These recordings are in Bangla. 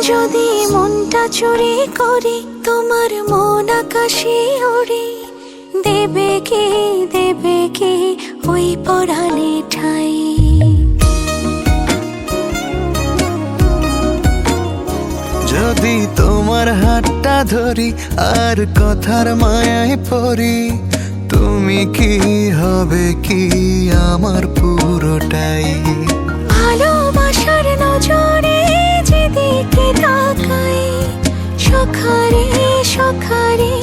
যদি মনটা চুরি করি তোমার মন আকাশে ওড়ে, দেবে কি ওই পরাণে ঠাই। যদি তোমার হাতটা ধরি আর কথার মায়ায় পড়ি, তুমি কি হবে কি আমার পুরোটাই। ভালোবাসার নজরে যেদিকে তাকাই, সখারে সখারে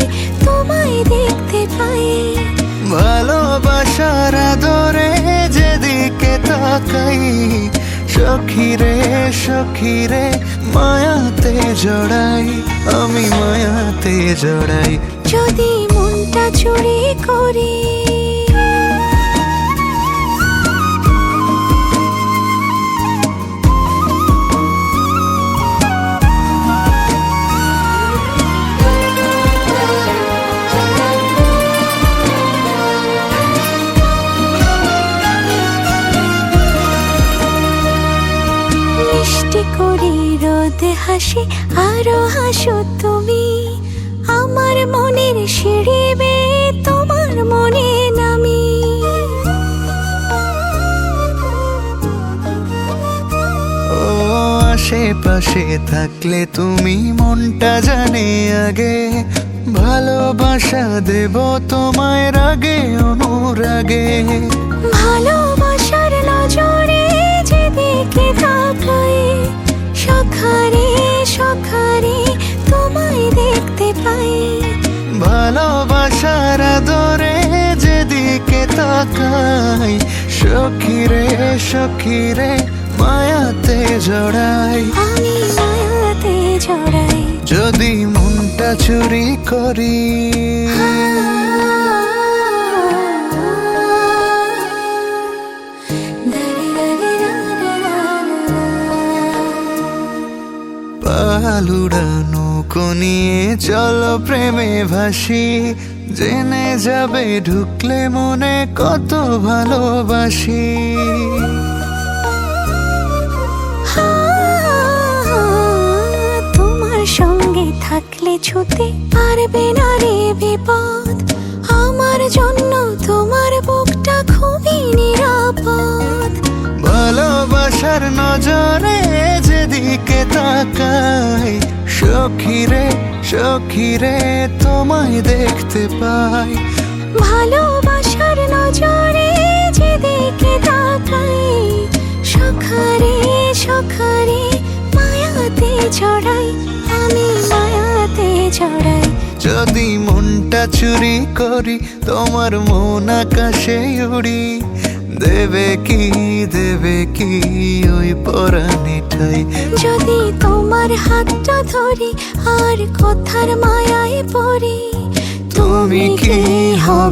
তোমায় দেখতে পাই। ভালোবাসার আদরে যেদিকে তাকাই, সখিরে সখিরে মায়াতে জড়াই, আমি মায়াতে জড়াই। যদি মনটা চুরি করি মিষ্টি করি রোদে হাসি আরো হাসো তুমি, আমার মনের সিঁড়ি বেয়ে তোমার মনে নামি। ও আশেপাশে থাকলে তুমি মনটা জানে আগে, ভালোবাসা দেব তোমায় রাগে অনুরাগে। ভালোবাসার নজরে যেদিকে তাকাই, সখারে সখারে তোমায় দেখতে পাই। ভালোবাসার আদরে যেদিকে তাকাই, সখিরে সখিরে মায়াতে জড়াই, আমি মায়াতে জড়াই। যদি মনটা চুরি করি। পালুড়ানো নিয়ে চলো প্রেমে ভাসি, জেনে যাবে ঢুকলে মনে কত ভালোবাসি। তোমার সঙ্গে থাকলে ছুতে পারবে না রে বিপদ, আমার জন্য তোমার বুকটা খুবই নিরাপদ। ভালোবাসার নজরে যেদিকে তাকাই, সখিরে সখিরে তোমায় দেখতে পাই। ভালোবাসার নজরে যেদিকে তাকাই, সখারে সখারে মায়াতে জড়াই, আমি মায়াতে জড়াই। যদি মনটা চুরি করি তোমার মন আকাশে উড়ি, দেবে কি ওই পরাণে ঠাই। যদি তোমার হাতটা ধরি আর কথার মায়ায় পড়ি, তুমি কি হবে।